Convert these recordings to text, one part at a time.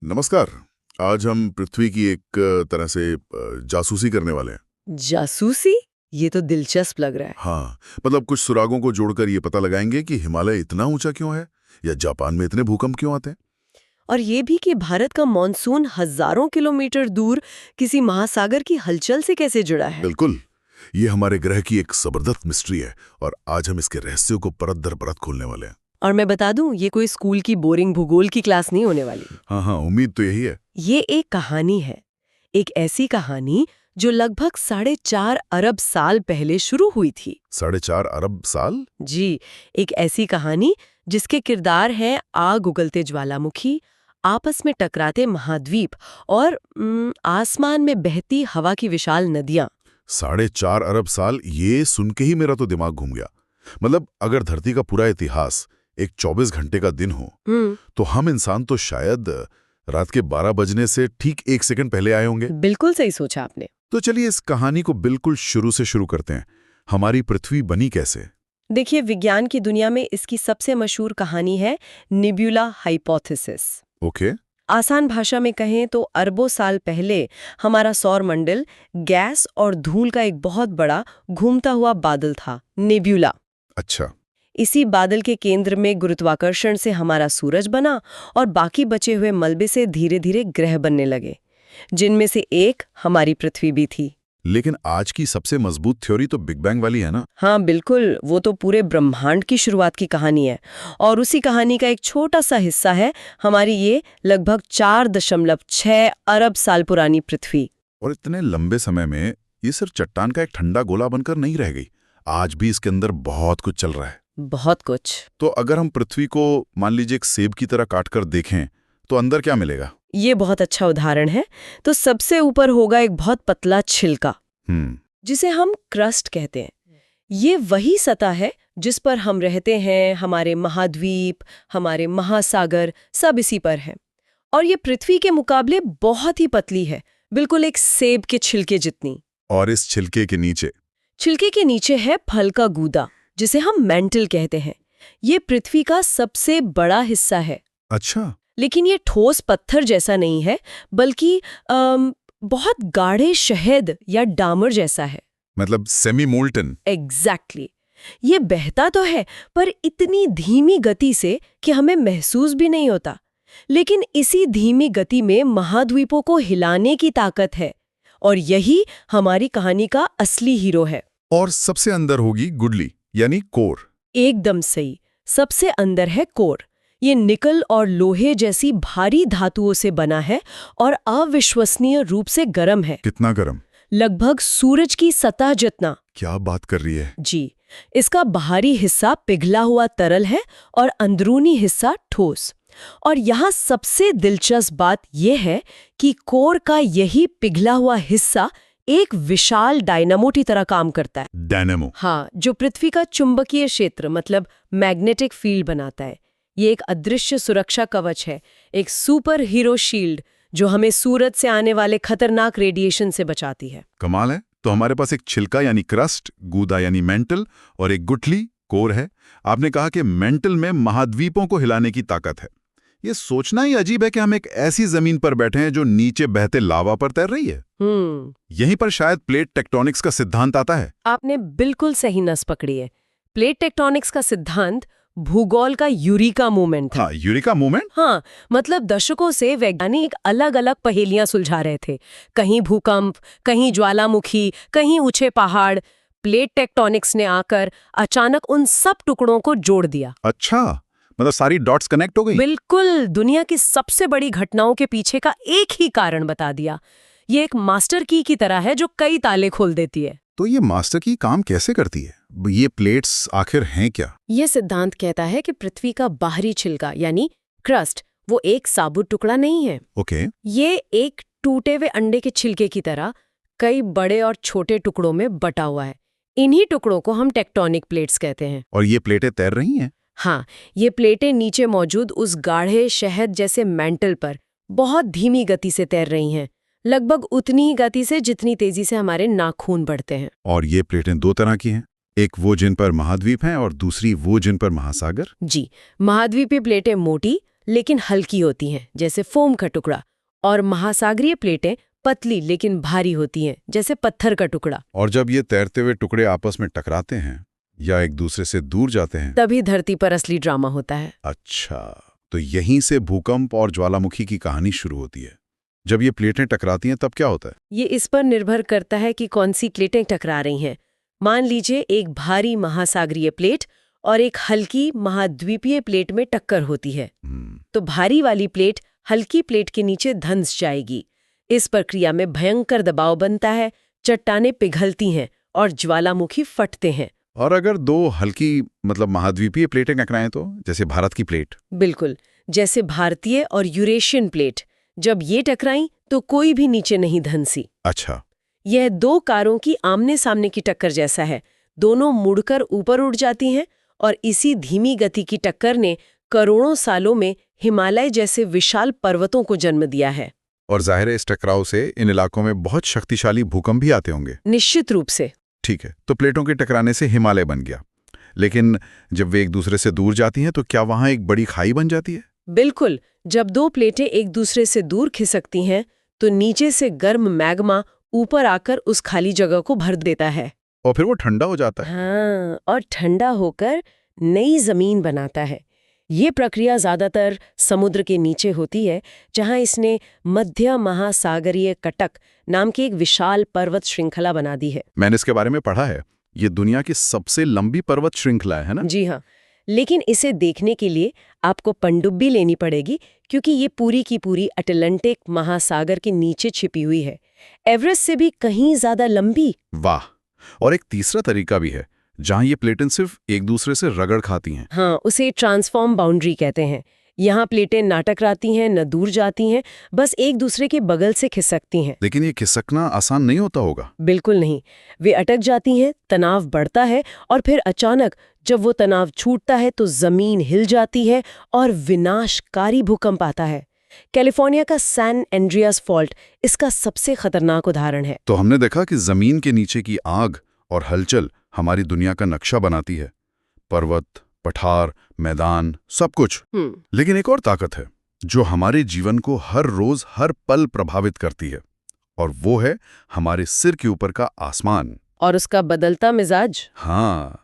नमस्कार। आज हम पृथ्वी की एक तरह से जासूसी करने वाले हैं। जासूसी? ये तो दिलचस्प लग रहा है। हाँ, मतलब कुछ सुरागों को जोड़कर ये पता लगाएंगे कि हिमालय इतना ऊंचा क्यों है या जापान में इतने भूकंप क्यों आते हैं। और ये भी कि भारत का मॉनसून हजारों किलोमीटर दूर किसी महासागर की हलचल से कैसे जुड़ा है। बिल्कुल, ये हमारे ग्रह की एक जबरदस्त मिस्ट्री है और आज हम इसके रहस्यों को परत दर परत खोलने वाले हैं। और मैं बता दूं, ये कोई स्कूल की बोरिंग भूगोल की क्लास नहीं होने वाली। हाँ हाँ, उम्मीद तो यही है। ये एक कहानी है, एक ऐसी कहानी जो लगभग 4.5 अरब साल पहले शुरू हुई थी। 4.5 अरब साल? जी, एक ऐसी कहानी जिसके किरदार हैं आग उगलते ज्वालामुखी, आपस में टकराते महाद्वीप और आसमान में बहती हवा की विशाल नदियां। 4.5 अरब साल, ये सुन के ही मेरा तो दिमाग घूम गया। मतलब अगर धरती का पूरा इतिहास एक 24 घंटे का दिन हो तो हम इंसान तो शायद रात के 12 बजने से ठीक 1 सेकंड पहले आए होंगे। बिल्कुल सही सोचा आपने। तो चलिए इस कहानी को बिल्कुल शुरू से शुरू करते हैं। हमारी पृथ्वी बनी कैसे? देखिए, विज्ञान की दुनिया में इसकी सबसे मशहूर कहानी है निब्यूला हाइपोथेसिस। ओके। आसान भाषा में कहें तो अरबों साल पहले हमारा सौर मंडल गैस और धूल का एक बहुत बड़ा घूमता हुआ बादल था, नेब्यूला। अच्छा। इसी बादल के केंद्र में गुरुत्वाकर्षण से हमारा सूरज बना और बाकी बचे हुए मलबे से धीरे धीरे ग्रह बनने लगे, जिनमें से एक हमारी पृथ्वी भी थी। लेकिन आज की सबसे मजबूत थ्योरी तो बिग बैंग वाली है ना? हाँ बिल्कुल, वो तो पूरे ब्रह्मांड की शुरुआत की कहानी है और उसी कहानी का एक छोटा सा हिस्सा है हमारी ये लगभग 4.6 अरब साल पुरानी पृथ्वी। और इतने लंबे समय में ये सिर्फ चट्टान का एक ठंडा गोला बनकर नहीं रह गई। आज भी इसके अंदर बहुत कुछ चल रहा है। बहुत कुछ। तो अगर हम पृथ्वी को मान लीजिए एक सेब की तरह काटकर देखें तो अंदर क्या मिलेगा? ये बहुत अच्छा उदाहरण है। तो सबसे ऊपर होगा एक बहुत पतला छिलका, जिसे हम क्रस्ट कहते हैं। ये वही सतह है जिस पर हम रहते हैं, हमारे महाद्वीप, हमारे महासागर सब इसी पर हैं। और ये पृथ्वी के मुकाबले बहुत ही पतली है, बिल्कुल एक सेब के छिलके जितनी। और इस छिलके के नीचे? छिलके के नीचे है फल का गूदा, जिसे हम मेंटल कहते हैं। ये पृथ्वी का सबसे बड़ा हिस्सा है। अच्छा। लेकिन ये ठोस पत्थर जैसा नहीं है, बल्कि बहुत गाढ़े शहद या डामर जैसा है। मतलब सेमी मोल्टन? एग्जैक्टली। ये बहता तो है, पर इतनी धीमी गति से कि हमें महसूस भी नहीं होता। लेकिन इसी धीमी गति में महाद्वीपों को हिलाने की ताकत है, और यही हमारी कहानी का असली हीरो है। और सबसे अंदर होगी गुडली यानी कोर। एकदम सही, सबसे अंदर है कोर। ये निकल और लोहे जैसी भारी धातुओं से बना है और अविश्वसनीय रूप से गर्म है। कितना गर्म? लगभग सूरज की सतह जितना। क्या बात कर रही है? जी, इसका बाहरी हिस्सा पिघला हुआ तरल है और अंदरूनी हिस्सा ठोस। और यहाँ सबसे दिलचस्प बात यह है कि कोर का यही पिघला हुआ हिस्सा एक विशाल डायनामो की तरह काम करता है। डायनामो? हाँ, जो पृथ्वी का चुंबकीय क्षेत्र मतलब मैग्नेटिक फील्ड बनाता है। ये एक अदृश्य सुरक्षा कवच है, एक सुपर हीरो शील्ड जो हमें सूरज से आने वाले खतरनाक रेडिएशन से बचाती है। कमाल है। तो हमारे पास एक छिलका यानी क्रस्ट, गूदा यानी मेंटल और एक गुठली कोर है। आपने कहा कि मेंटल में महाद्वीपों को हिलाने की ताकत है। ये सोचना ही अजीब है कि हम एक ऐसी जमीन पर बैठे हैं जो नीचे बहते लावा पर तैर रही है। यहीं पर शायद प्लेट टेक्टोनिक्स का सिद्धांत आता है। आपने बिल्कुल सही नस पकड़ी है। प्लेट टेक्टोनिक्स का सिद्धांत भूगोल का यूरिका मूवमेंट था। हाँ, यूरिका मूवमेंट? हाँ, मतलब दशकों से वैज्ञानिक अलग अलग पहेलियां सुलझा रहे थे। कहीं भूकंप, कहीं ज्वालामुखी, कहीं ऊंचे पहाड़। प्लेट टेक्टोनिक्स ने आकर अचानक उन सब टुकड़ों को जोड़ दिया। अच्छा, मतलब सारी डॉट्स कनेक्ट हो गई? बिल्कुल, दुनिया की सबसे बड़ी घटनाओं के पीछे का एक ही कारण बता दिया। ये एक मास्टर की तरह है जो कई ताले खोल देती है। तो ये मास्टर की काम कैसे करती है? ये प्लेट्स आखिर हैं क्या? ये सिद्धांत कहता है कि पृथ्वी का बाहरी छिलका यानी क्रस्ट वो एक साबुत टुकड़ा नहीं है। ओके। ये एक टूटे हुए अंडे के छिलके की तरह कई बड़े और छोटे टुकड़ों में बटा हुआ है। इन्हीं टुकड़ों को हम टेक्टोनिक प्लेट्स कहते हैं। और ये प्लेटें तैर रही हैं? हाँ, ये प्लेटें नीचे मौजूद उस गाढ़े शहद जैसे मेंटल पर बहुत धीमी गति से तैर रही हैं, लगभग उतनी ही गति से जितनी तेजी से हमारे नाखून बढ़ते हैं। और ये प्लेटें दो तरह की हैं, एक वो जिन पर महाद्वीप हैं और दूसरी वो जिन पर महासागर। जी, महाद्वीपीय प्लेटें मोटी, लेकिन हल्की होती हैं, जैसे फोम का टुकड़ा, और महासागरीय प्लेटें पतली लेकिन भारी होती हैं, जैसे पत्थर का टुकड़ा। और जब ये तैरते हुए टुकड़े आपस में टकराते हैं या एक दूसरे से दूर जाते हैं, तभी धरती पर असली ड्रामा होता है। अच्छा, तो यहीं से भूकंप और ज्वालामुखी की कहानी शुरू होती है। जब ये प्लेटें टकराती हैं तब क्या होता है? ये इस पर निर्भर करता है कि कौन सी प्लेटें टकरा रही हैं। मान लीजिए एक भारी महासागरीय प्लेट और एक हल्की महाद्वीपीय प्लेट में टक्कर होती है, तो भारी वाली प्लेट हल्की प्लेट के नीचे धंस जाएगी। इस प्रक्रिया में भयंकर दबाव बनता है, चट्टानें पिघलती हैं और ज्वालामुखी फटते हैं। और अगर दो हल्की महाद्वीपीय प्लेटें टकराएं तो, जैसे भारत की प्लेट? बिल्कुल, जैसे भारतीय और यूरेशियन प्लेट, जब ये टकराई तो कोई भी नीचे नहीं धंसी। अच्छा। यह दो कारों की आमने सामने की टक्कर जैसा है। दोनों मुड़कर ऊपर उड़ जाती हैं और इसी धीमी गति की टक्कर ने करोड़ों सालों में हिमालय जैसे विशाल पर्वतों को जन्म दिया है। और जाहिर है इस टकराव से इन इलाकों में बहुत शक्तिशाली भूकंप भी आते होंगे। निश्चित रूप से। ठीक है, तो प्लेटों के टकराने से हिमालय बन गया, लेकिन जब वे एक दूसरे से दूर जाती हैं तो क्या वहां एक बड़ी खाई बन जाती है? बिल्कुल, जब दो प्लेटें एक दूसरे से दूर खिसकती हैं तो नीचे से गर्म मैग्मा ऊपर आकर उस खाली जगह को भर देता है। और फिर वो ठंडा हो जाता है। हाँ, और ठंडा होकर नई जमीन बनाता है। ये प्रक्रिया ज्यादातर समुद्र के नीचे होती है, जहां इसने मध्य महासागरीय कटक नाम की एक विशाल पर्वत श्रृंखला बना दी है। मैंने इसके बारे में पढ़ा है, ये दुनिया की सबसे लंबी पर्वत श्रृंखला है ना? जी हाँ, लेकिन इसे देखने के लिए आपको पनडुब्बी लेनी पड़ेगी, क्योंकि ये पूरी की पूरी अटलांटिक महासागर के नीचे छिपी हुई है, एवरेस्ट से भी कहीं ज्यादा लंबी। वाह! और एक तीसरा तरीका भी है, जहां ये प्लेटें सिर्फ एक दूसरे से रगड़ खाती हैं। हाँ, उसे ट्रांसफॉर्म बाउंड्री कहते हैं। यहाँ प्लेटें ना टकराती हैं, न दूर जाती हैं, बस एक दूसरे के बगल से खिसकती हैं। लेकिन ये खिसकना आसान नहीं होता होगा। बिल्कुल नहीं, वे अटक जाती हैं, तनाव बढ़ता है और फिर अचानक जब वो तनाव छूटता है तो जमीन हिल जाती है और विनाशकारी भूकंप आता है। कैलिफोर्निया का सैन एंड्रियास फॉल्ट इसका सबसे खतरनाक उदाहरण है। तो हमने देखा कि जमीन के नीचे की आग और हलचल हमारी दुनिया का नक्शा बनाती है, पर्वत, पठार, मैदान, सब कुछ। लेकिन एक और ताकत है जो हमारे जीवन को हर रोज हर पल प्रभावित करती है, और वो है हमारे सिर के ऊपर का आसमान और उसका बदलता मिजाज। हाँ,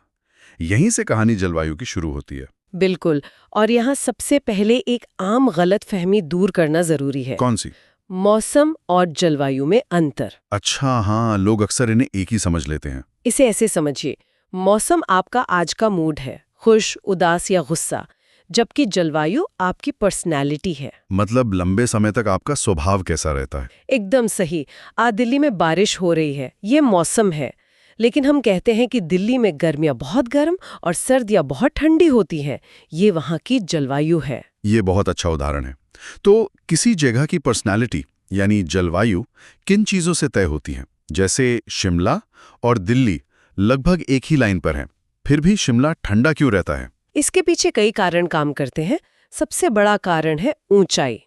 यहीं से कहानी जलवायु की शुरू होती है। बिल्कुल, और यहाँ सबसे पहले एक आम गलतफहमी दूर करना जरूरी है। कौन सी? मौसम और जलवायु में अंतर। अच्छा, हाँ, लोग अक्सर इन्हें एक ही समझ लेते हैं। इसे ऐसे समझिए, मौसम आपका आज का मूड है, खुश, उदास या गुस्सा, जबकि जलवायु आपकी पर्सनैलिटी है। मतलब लंबे समय तक आपका स्वभाव कैसा रहता है। एकदम सही। आज दिल्ली में बारिश हो रही है, ये मौसम है, लेकिन हम कहते हैं कि दिल्ली में गर्मियां बहुत गर्म और सर्दियां बहुत ठंडी होती हैं, ये वहाँ की जलवायु है। ये बहुत अच्छा उदाहरण है। तो किसी जगह की पर्सनैलिटी यानी जलवायु किन चीजों से तय होती है? जैसे शिमला और दिल्ली लगभग एक ही लाइन पर हैं, फिर भी शिमला ठंडा क्यों रहता है? इसके पीछे कई कारण काम करते हैं। सबसे बड़ा कारण है ऊंचाई।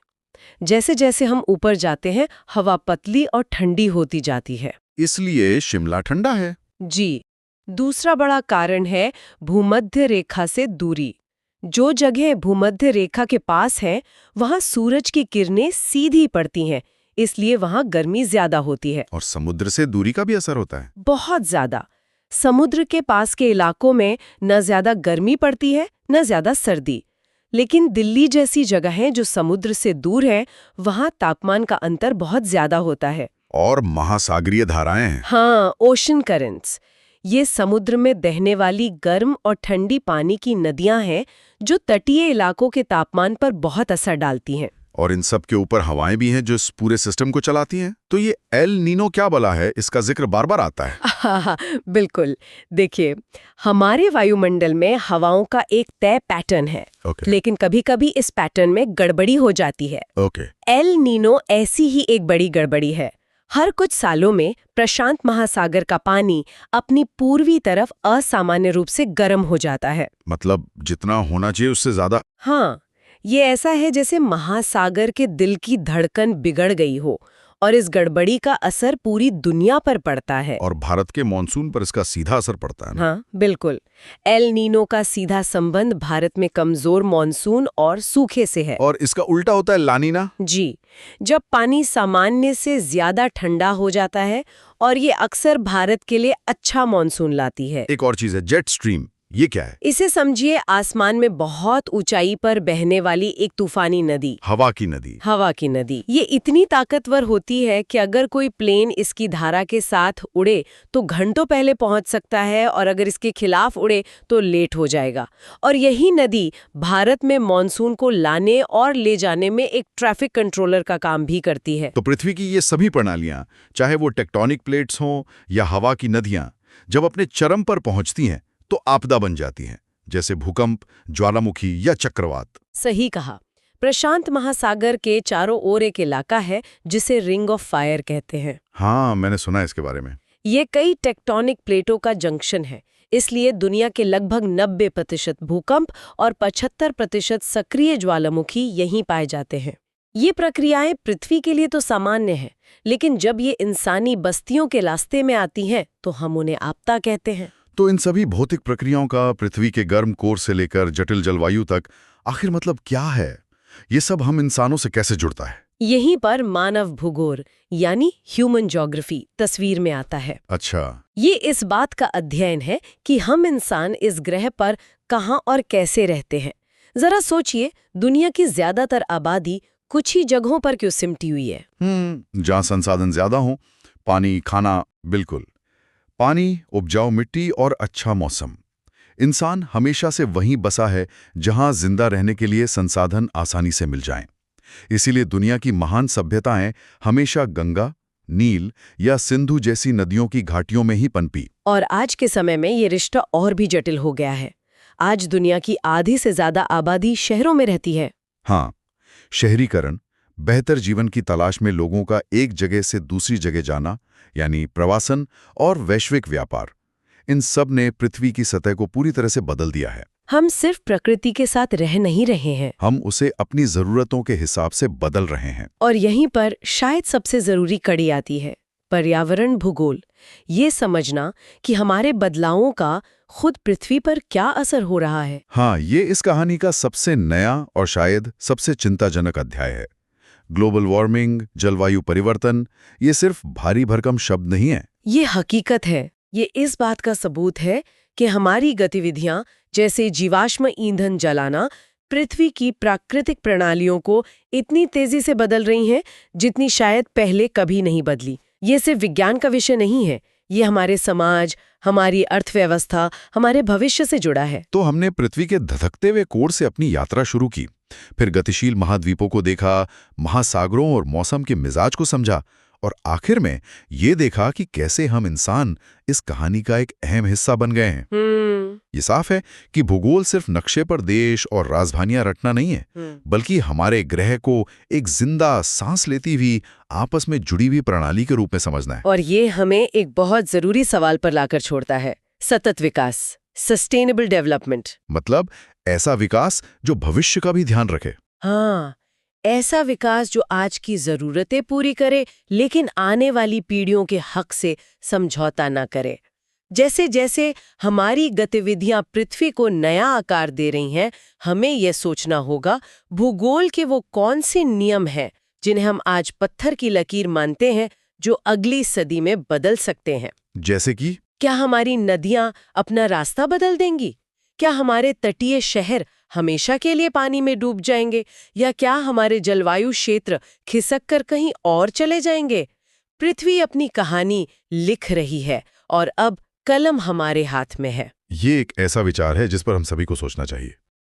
जैसे जैसे हम ऊपर जाते हैं, हवा पतली और ठंडी होती जाती है, इसलिए शिमला ठंडा है। जी। दूसरा बड़ा कारण है भूमध्य रेखा से दूरी। जो जगह भूमध्य रेखा के पास है, वहां सूरज की किरणें सीधी पड़ती हैं, इसलिए वहां गर्मी ज्यादा होती है। और समुद्र से दूरी का भी असर होता है। बहुत ज्यादा। समुद्र के पास के इलाकों में न ज्यादा गर्मी पड़ती है, न ज्यादा सर्दी। लेकिन दिल्ली जैसी जगहें जो समुद्र से दूर है, वहां तापमान का अंतर बहुत ज्यादा होता है। और महासागरीय धाराएं हैं। हाँ, ओशन करंट्स। ये समुद्र में बहने वाली गर्म और ठंडी पानी की नदियां हैं जो तटीय इलाकों के तापमान पर बहुत असर डालती हैं। और इन सब के ऊपर हवाएं भी हैं जो इस पूरे सिस्टम को चलाती हैं। तो ये एल नीनो क्या बला है, इसका जिक्र बार बार आता है। हाँ, बिल्कुल। देखिए, हमारे वायुमंडल में हवाओं का एक तय पैटर्न है, लेकिन कभी-कभी इस पैटर्न में गड़बड़ी हो जाती है। एल नीनो ऐसी ही एक बड़ी गड़बड़ी है। हर कुछ सालों में प्रशांत महासागर का पानी अपनी पूर्वी तरफ असामान्य रूप से गर्म हो जाता है। मतलब जितना होना चाहिए उससे ज्यादा। हाँ, ये ऐसा है जैसे महासागर के दिल की धड़कन बिगड़ गई हो और इस गड़बड़ी का असर पूरी दुनिया पर पड़ता है। और भारत के मॉनसून पर इसका सीधा असर पड़ता है ना? हाँ, बिल्कुल। एल नीनो का सीधा संबंध भारत में कमजोर मॉनसून और सूखे से है। और इसका उल्टा होता है लानीना? जी, जब पानी सामान्य से ज्यादा ठंडा हो जाता है और ये अक्सर भारत के लिए अच्छा मॉनसून लाती है। एक और चीज है जेट स्ट्रीम, ये क्या है? इसे समझिए आसमान में बहुत ऊंचाई पर बहने वाली एक तूफानी नदी। हवा की नदी। हवा की नदी। ये इतनी ताकतवर होती है कि अगर कोई प्लेन इसकी धारा के साथ उड़े तो घंटों पहले पहुंच सकता है, और अगर इसके खिलाफ उड़े तो लेट हो जाएगा। और यही नदी भारत में मॉनसून को लाने और ले जाने में एक ट्रैफिक कंट्रोलर का काम भी करती है। तो पृथ्वी की ये सभी प्रणालियां, चाहे वो टेक्टोनिक प्लेट्स हों या हवा की नदियां, जब अपने चरम पर पहुंचती हैं तो आपदा बन जाती हैं, जैसे भूकंप, ज्वालामुखी या चक्रवात। सही कहा। प्रशांत महासागर के चारों ओर एक इलाका है जिसे रिंग ऑफ फायर कहते हैं। हाँ, मैंने सुना है इसके बारे में। ये कई टेक्टोनिक प्लेटों का जंक्शन है, इसलिए दुनिया के लगभग 90% भूकंप और 75% सक्रिय ज्वालामुखी यहीं पाए जाते हैं। ये प्रक्रियाएं पृथ्वी के लिए तो सामान्य हैं, लेकिन जब ये इंसानी बस्तियों के रास्ते में आती हैं तो हम उन्हें आपदा कहते हैं। तो इन सभी भौतिक प्रक्रियाओं का पृथ्वी के गर्म कोर से लेकर जटिल जलवायु तक आखिर मतलब क्या है? ये सब हम इंसानों से कैसे जुड़ता है? यहीं पर मानव भूगोल यानी ह्यूमन ज्योग्राफी तस्वीर में आता है। अच्छा। ये इस बात का अध्ययन है कि हम इंसान इस ग्रह पर कहाँ और कैसे रहते हैं। जरा सोचिए, दुनिया की ज्यादातर आबादी कुछ ही जगहों पर क्यों सिमटी हुई है? जहाँ संसाधन ज्यादा हों, पानी, खाना। बिल्कुल, पानी, उपजाऊ मिट्टी और अच्छा मौसम। इंसान हमेशा से वहीं बसा है जहां जिंदा रहने के लिए संसाधन आसानी से मिल जाएं। इसीलिए दुनिया की महान सभ्यताएं हमेशा गंगा, नील या सिंधु जैसी नदियों की घाटियों में ही पनपी। और आज के समय में ये रिश्ता और भी जटिल हो गया है। आज दुनिया की आधी से ज्यादा आबादी शहरों में रहती है। हाँ, शहरीकरण, बेहतर जीवन की तलाश में लोगों का एक जगह से दूसरी जगह जाना, यानी प्रवासन, और वैश्विक व्यापार, इन सब ने पृथ्वी की सतह को पूरी तरह से बदल दिया है। हम सिर्फ प्रकृति के साथ रह नहीं रहे हैं, हम उसे अपनी जरूरतों के हिसाब से बदल रहे हैं। और यहीं पर शायद सबसे जरूरी कड़ी आती है, पर्यावरण भूगोल। ये समझना कि हमारे बदलावों का खुद पृथ्वी पर क्या असर हो रहा है। हाँ, ये इस कहानी का सबसे नया और शायद सबसे चिंताजनक अध्याय है। ग्लोबल वार्मिंग, जलवायु परिवर्तन, ये सिर्फ भारी भरकम शब्द नहीं है। ये हकीकत है। ये इस बात का सबूत है कि हमारी गतिविधियां, जैसे जीवाश्म ईंधन जलाना, पृथ्वी की प्राकृतिक प्रणालियों को इतनी तेजी से बदल रही हैं जितनी शायद पहले कभी नहीं बदली। ये सिर्फ विज्ञान का विषय नहीं है, ये हमारे समाज, हमारी अर्थव्यवस्था, हमारे भविष्य से जुड़ा है। तो हमने पृथ्वी के धधकते हुए कोर से अपनी यात्रा शुरू की, फिर गतिशील महाद्वीपों को देखा, महासागरों और मौसम के मिजाज को समझा, और आखिर में ये देखा कि कैसे हम इंसान इस कहानी का एक अहम हिस्सा बन गए हैं। ये साफ है कि भूगोल सिर्फ नक्शे पर देश और राजधानियां रटना नहीं है, बल्कि हमारे ग्रह को एक जिंदा, सांस लेती हुई, आपस में जुड़ी हुई प्रणाली के रूप में समझना है। और ये हमें एक बहुत जरूरी सवाल पर लाकर छोड़ता है, सतत विकास, सस्टेनेबल डेवलपमेंट। मतलब ऐसा विकास जो भविष्य का भी ध्यान रखे। हाँ, ऐसा विकास जो आज की जरूरतें पूरी करे लेकिन आने वाली पीढ़ियों के हक से समझौता न करे। जैसे जैसे हमारी गतिविधियां पृथ्वी को नया आकार दे रही हैं, हमें यह सोचना होगा भूगोल के वो कौन से नियम हैं जिन्हें हम आज पत्थर की लकीर मानते हैं, जो अगली सदी में बदल सकते हैं। जैसे कि क्या हमारी नदियां अपना रास्ता बदल देंगी? क्या हमारे तटीय शहर हमेशा के लिए पानी में डूब जाएंगे, या क्या हमारे जलवायु क्षेत्र खिसक कर कहीं और चले जाएंगे? पृथ्वी अपनी कहानी लिख रही है और अब कलम हमारे हाथ में है। ये एक ऐसा विचार है जिस पर हम सभी को सोचना चाहिए।